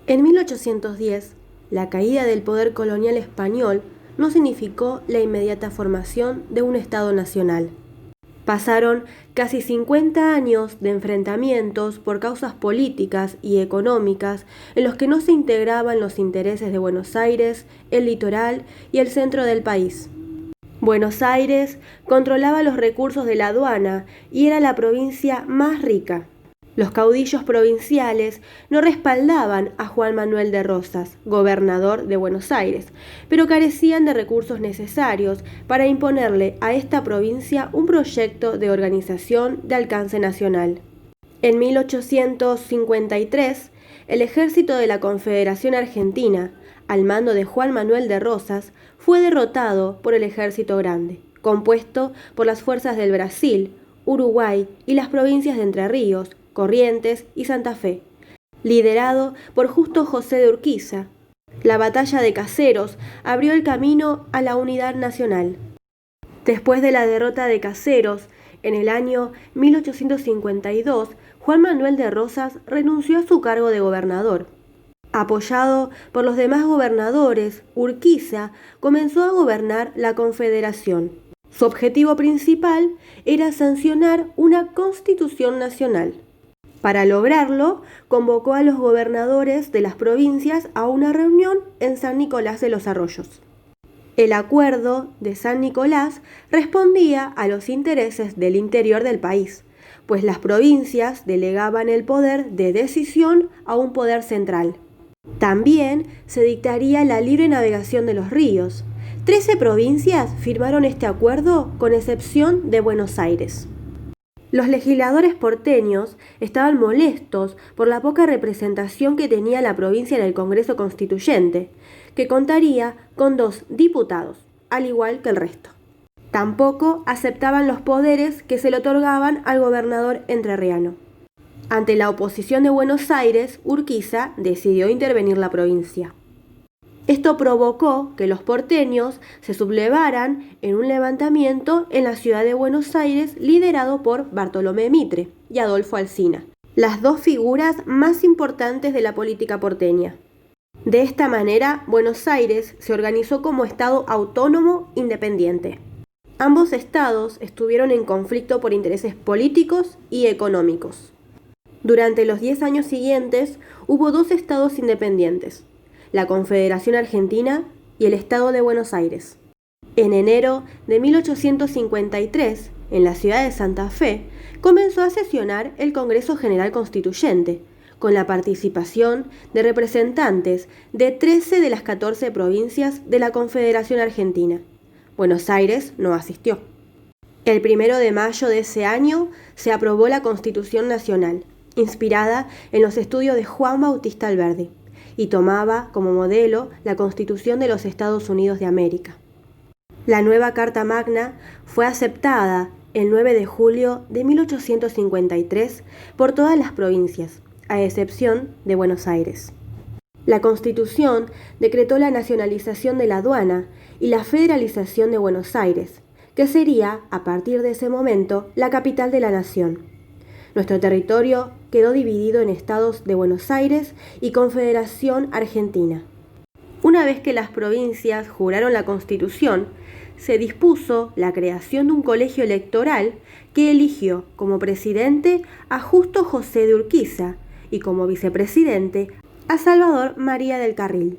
En 1810, la caída del poder colonial español no significó la inmediata formación de un Estado nacional. Pasaron casi 50 años de enfrentamientos por causas políticas y económicas en los que no se integraban los intereses de Buenos Aires, el litoral y el centro del país. Buenos Aires controlaba los recursos de la aduana y era la provincia más rica. Los caudillos provinciales no respaldaban a Juan Manuel de Rosas, gobernador de Buenos Aires, pero carecían de recursos necesarios para imponerle a esta provincia un proyecto de organización de alcance nacional. En 1853, el ejército de la Confederación Argentina, al mando de Juan Manuel de Rosas, fue derrotado por el Ejército Grande, compuesto por las fuerzas del Brasil, Uruguay y las provincias de Entre Ríos, Corrientes y Santa Fe, liderado por Justo José de Urquiza. La batalla de Caseros abrió el camino a la unidad nacional. Después de la derrota de Caseros, en el año 1852, Juan Manuel de Rosas renunció a su cargo de gobernador. Apoyado por los demás gobernadores, Urquiza comenzó a gobernar la Confederación. Su objetivo principal era sancionar una constitución nacional. Para lograrlo, convocó a los gobernadores de las provincias a una reunión en San Nicolás de los Arroyos. El Acuerdo de San Nicolás respondía a los intereses del interior del país, pues las provincias delegaban el poder de decisión a un poder central. También se dictaría la libre navegación de los ríos. 13 provincias firmaron este acuerdo con excepción de Buenos Aires. Los legisladores porteños estaban molestos por la poca representación que tenía la provincia en el Congreso Constituyente, que contaría con 2 diputados, al igual que el resto. Tampoco aceptaban los poderes que se le otorgaban al gobernador entrerriano. Ante la oposición de Buenos Aires, Urquiza decidió intervenir la provincia. Esto provocó que los porteños se sublevaran en un levantamiento en la ciudad de Buenos Aires liderado por Bartolomé Mitre y Adolfo Alsina, las 2 figuras más importantes de la política porteña. De esta manera, Buenos Aires se organizó como estado autónomo independiente. Ambos estados estuvieron en conflicto por intereses políticos y económicos. Durante los 10 años siguientes hubo 2 estados independientes, la Confederación Argentina y el Estado de Buenos Aires. En enero de 1853, en la ciudad de Santa Fe, comenzó a sesionar el Congreso General Constituyente, con la participación de representantes de 13 de las 14 provincias de la Confederación Argentina. Buenos Aires no asistió. El 1 de mayo de ese año se aprobó la Constitución Nacional, inspirada en los estudios de Juan Bautista Alberdi, y tomaba como modelo la Constitución de los Estados Unidos de América. La nueva Carta Magna fue aceptada el 9 de julio de 1853 por todas las provincias, a excepción de Buenos Aires. La Constitución decretó la nacionalización de la aduana y la federalización de Buenos Aires, que sería, a partir de ese momento, la capital de la nación. Nuestro territorio quedó dividido en estados de Buenos Aires y Confederación Argentina. Una vez que las provincias juraron la Constitución, se dispuso la creación de un colegio electoral que eligió como presidente a Justo José de Urquiza y como vicepresidente a Salvador María del Carril.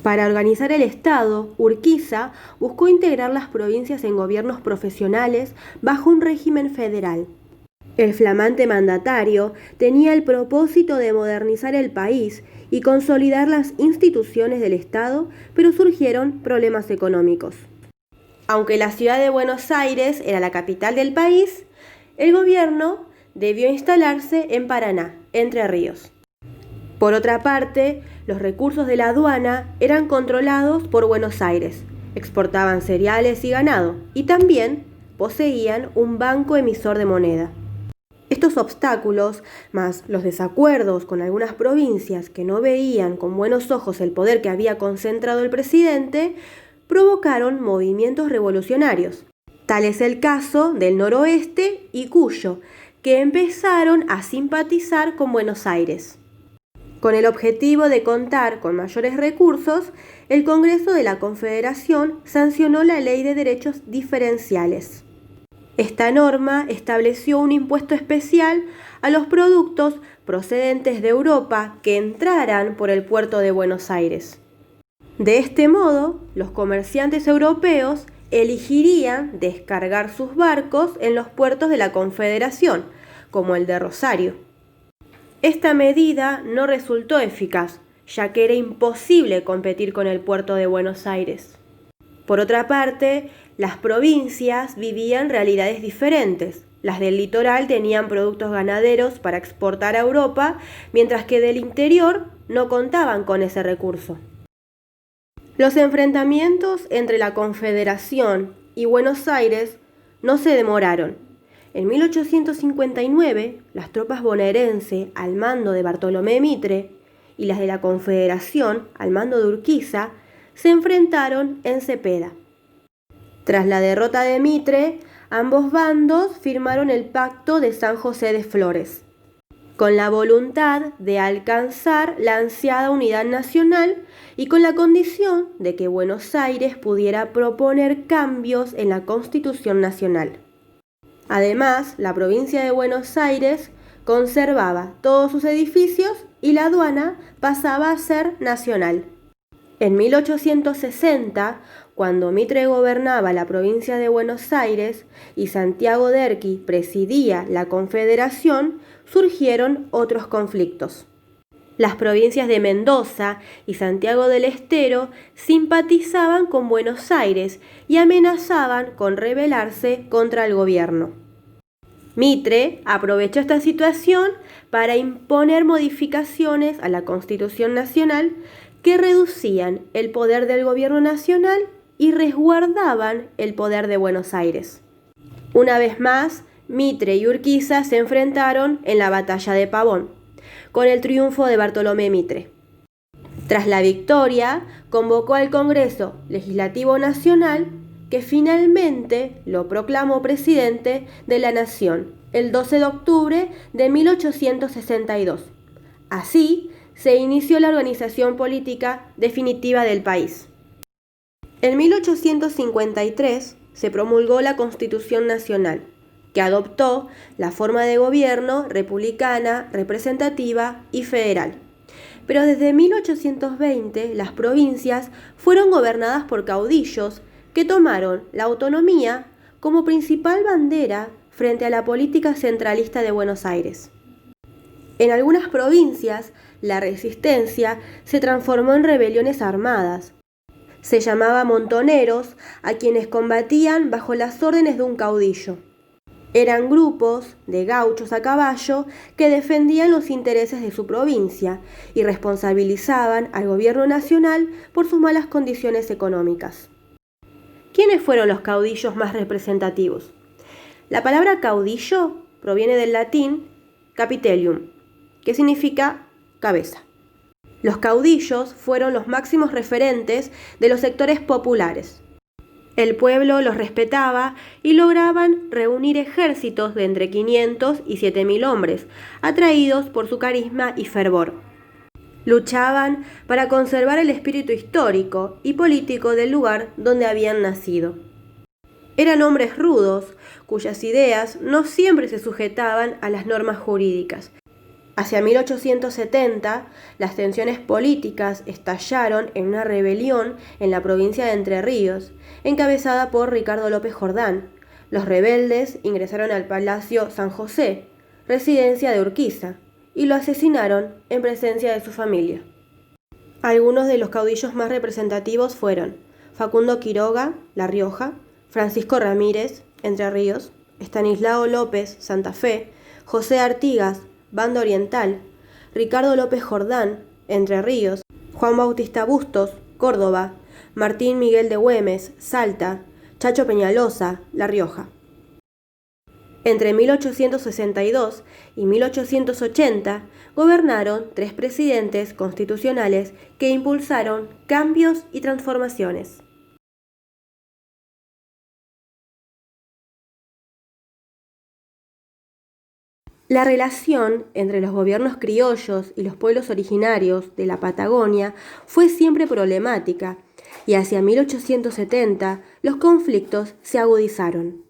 Para organizar el Estado, Urquiza buscó integrar las provincias en gobiernos profesionales bajo un régimen federal. El flamante mandatario tenía el propósito de modernizar el país y consolidar las instituciones del Estado, pero surgieron problemas económicos. Aunque la ciudad de Buenos Aires era la capital del país, el gobierno debió instalarse en Paraná, Entre Ríos. Por otra parte, los recursos de la aduana eran controlados por Buenos Aires, exportaban cereales y ganado, y también poseían un banco emisor de moneda. Estos obstáculos, más los desacuerdos con algunas provincias que no veían con buenos ojos el poder que había concentrado el presidente, provocaron movimientos revolucionarios. Tal es el caso del Noroeste y Cuyo, que empezaron a simpatizar con Buenos Aires. Con el objetivo de contar con mayores recursos, el Congreso de la Confederación sancionó la Ley de Derechos Diferenciales. Esta norma estableció un impuesto especial a los productos procedentes de Europa que entraran por el puerto de Buenos Aires. De este modo, los comerciantes europeos elegirían descargar sus barcos en los puertos de la Confederación, como el de Rosario. Esta medida no resultó eficaz, ya que era imposible competir con el puerto de Buenos Aires. Por otra parte, las provincias vivían realidades diferentes. Las del litoral tenían productos ganaderos para exportar a Europa, mientras que del interior no contaban con ese recurso. Los enfrentamientos entre la Confederación y Buenos Aires no se demoraron. En 1859, las tropas bonaerenses al mando de Bartolomé Mitre y las de la Confederación al mando de Urquiza se enfrentaron en Cepeda. Tras la derrota de Mitre, ambos bandos firmaron el Pacto de San José de Flores, con la voluntad de alcanzar la ansiada unidad nacional y con la condición de que Buenos Aires pudiera proponer cambios en la Constitución Nacional. Además, la provincia de Buenos Aires conservaba todos sus edificios y la aduana pasaba a ser nacional. En 1860, cuando Mitre gobernaba la provincia de Buenos Aires y Santiago Derqui presidía la Confederación, surgieron otros conflictos. Las provincias de Mendoza y Santiago del Estero simpatizaban con Buenos Aires y amenazaban con rebelarse contra el gobierno. Mitre aprovechó esta situación para imponer modificaciones a la Constitución Nacional que reducían el poder del gobierno nacional y resguardaban el poder de Buenos Aires. Una vez más, Mitre y Urquiza se enfrentaron en la batalla de Pavón, con el triunfo de Bartolomé Mitre. Tras la victoria, convocó al Congreso Legislativo Nacional, que finalmente lo proclamó presidente de la Nación el 12 de octubre de 1862. Así, se inició la organización política definitiva del país. En 1853 se promulgó la Constitución Nacional, que adoptó la forma de gobierno republicana, representativa y federal. Pero desde 1820 las provincias fueron gobernadas por caudillos que tomaron la autonomía como principal bandera frente a la política centralista de Buenos Aires. En algunas provincias, la resistencia se transformó en rebeliones armadas. Se llamaba montoneros a quienes combatían bajo las órdenes de un caudillo. Eran grupos de gauchos a caballo que defendían los intereses de su provincia y responsabilizaban al gobierno nacional por sus malas condiciones económicas. ¿Quiénes fueron los caudillos más representativos? La palabra caudillo proviene del latín capitellum, que significa cabeza. Los caudillos fueron los máximos referentes de los sectores populares. El pueblo los respetaba y lograban reunir ejércitos de entre 500 y 7.000 hombres, atraídos por su carisma y fervor. Luchaban para conservar el espíritu histórico y político del lugar donde habían nacido. Eran hombres rudos, cuyas ideas no siempre se sujetaban a las normas jurídicas. Hacia 1870, las tensiones políticas estallaron en una rebelión en la provincia de Entre Ríos, encabezada por Ricardo López Jordán. Los rebeldes ingresaron al Palacio San José, residencia de Urquiza, y lo asesinaron en presencia de su familia. Algunos de los caudillos más representativos fueron Facundo Quiroga, La Rioja, Francisco Ramírez, Entre Ríos, Estanislao López, Santa Fe, José Artigas, Banda Oriental, Ricardo López Jordán, Entre Ríos, Juan Bautista Bustos, Córdoba, Martín Miguel de Güemes, Salta, Chacho Peñalosa, La Rioja. Entre 1862 y 1880 gobernaron 3 presidentes constitucionales que impulsaron cambios y transformaciones. La relación entre los gobiernos criollos y los pueblos originarios de la Patagonia fue siempre problemática, y hacia 1870 los conflictos se agudizaron.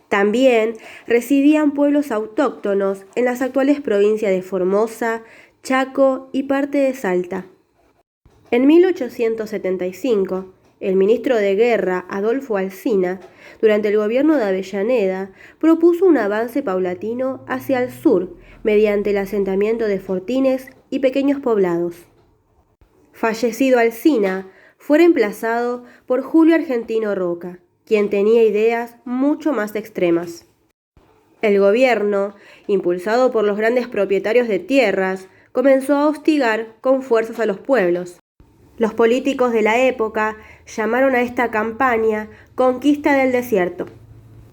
También residían pueblos autóctonos en las actuales provincias de Formosa, Chaco y parte de Salta. En 1875, el ministro de Guerra, Adolfo Alsina, durante el gobierno de Avellaneda, propuso un avance paulatino hacia el sur mediante el asentamiento de fortines y pequeños poblados. Fallecido Alsina, fue reemplazado por Julio Argentino Roca, quien tenía ideas mucho más extremas. El gobierno, impulsado por los grandes propietarios de tierras, comenzó a hostigar con fuerzas a los pueblos. Los políticos de la época llamaron a esta campaña Conquista del Desierto.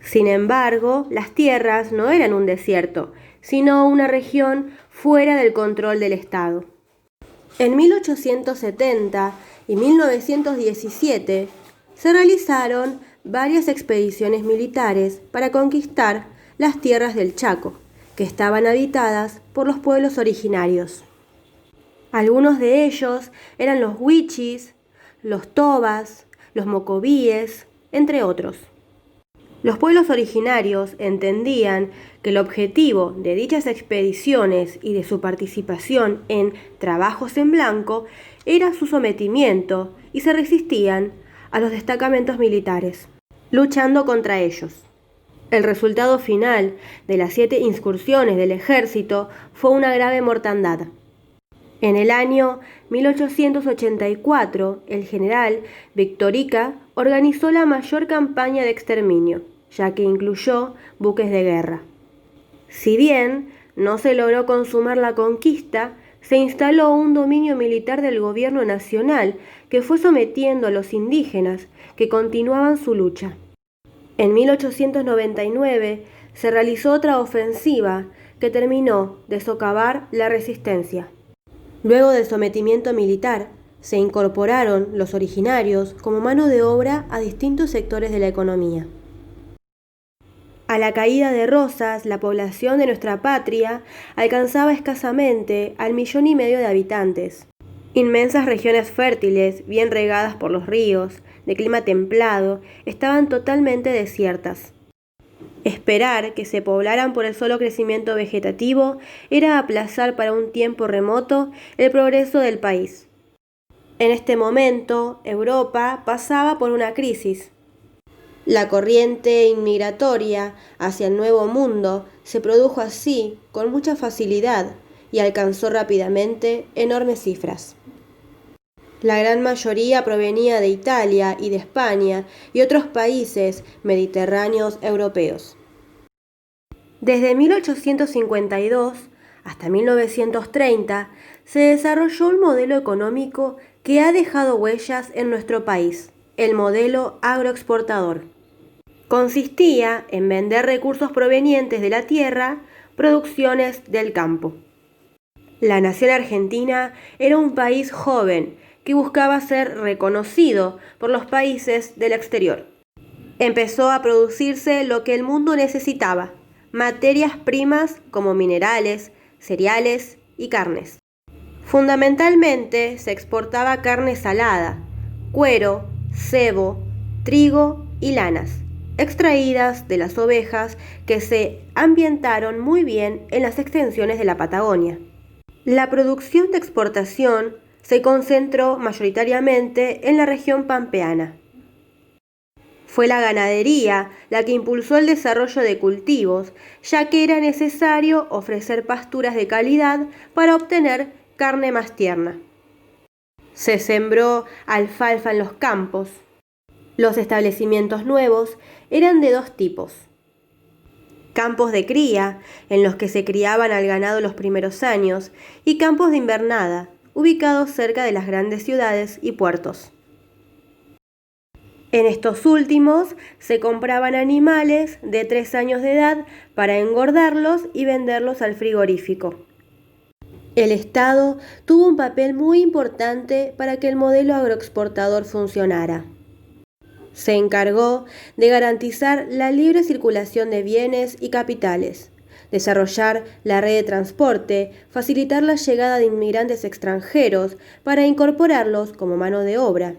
Sin embargo, las tierras no eran un desierto, sino una región fuera del control del Estado. En 1870 y 1917 se realizaron varias expediciones militares para conquistar las tierras del Chaco, que estaban habitadas por los pueblos originarios. Algunos de ellos eran los huichis, los tobas, los mocovíes, entre otros. Los pueblos originarios entendían que el objetivo de dichas expediciones y de su participación en trabajos en blanco era su sometimiento y se resistían a los destacamentos militares, luchando contra ellos. El resultado final de las 7 incursiones del ejército fue una grave mortandad. En el año 1884, el general Victorica organizó la mayor campaña de exterminio, ya que incluyó buques de guerra. Si bien no se logró consumar la conquista, se instaló un dominio militar del gobierno nacional que fue sometiendo a los indígenas que continuaban su lucha. En 1899 se realizó otra ofensiva que terminó de socavar la resistencia. Luego del sometimiento militar, se incorporaron los originarios como mano de obra a distintos sectores de la economía. A la caída de Rosas, la población de nuestra patria alcanzaba escasamente al 1,5 millones de habitantes. Inmensas regiones fértiles, bien regadas por los ríos, de clima templado, estaban totalmente desiertas. Esperar que se poblaran por el solo crecimiento vegetativo era aplazar para un tiempo remoto el progreso del país. En este momento, Europa pasaba por una crisis. La corriente inmigratoria hacia el Nuevo Mundo se produjo así con mucha facilidad y alcanzó rápidamente enormes cifras. La gran mayoría provenía de Italia y de España y otros países mediterráneos europeos. Desde 1852 hasta 1930 se desarrolló un modelo económico que ha dejado huellas en nuestro país, el modelo agroexportador. Consistía en vender recursos provenientes de la tierra, producciones del campo. La nación argentina era un país joven que buscaba ser reconocido por los países del exterior. Empezó a producirse lo que el mundo necesitaba: materias primas como minerales, cereales y carnes. Fundamentalmente se exportaba carne salada, cuero, cebo, trigo y lanas, extraídas de las ovejas que se ambientaron muy bien en las extensiones de la Patagonia. La producción de exportación se concentró mayoritariamente en la región pampeana. Fue la ganadería la que impulsó el desarrollo de cultivos, ya que era necesario ofrecer pasturas de calidad para obtener carne más tierna. Se sembró alfalfa en los campos. Los establecimientos nuevos eran de 2 tipos: campos de cría, en los que se criaban al ganado los primeros años, y campos de invernada, ubicados cerca de las grandes ciudades y puertos. En estos últimos se compraban animales de 3 años de edad para engordarlos y venderlos al frigorífico. El Estado tuvo un papel muy importante para que el modelo agroexportador funcionara. Se encargó de garantizar la libre circulación de bienes y capitales, desarrollar la red de transporte, facilitar la llegada de inmigrantes extranjeros para incorporarlos como mano de obra,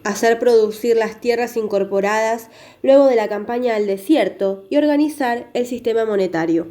hacer producir las tierras incorporadas luego de la campaña del desierto y organizar el sistema monetario.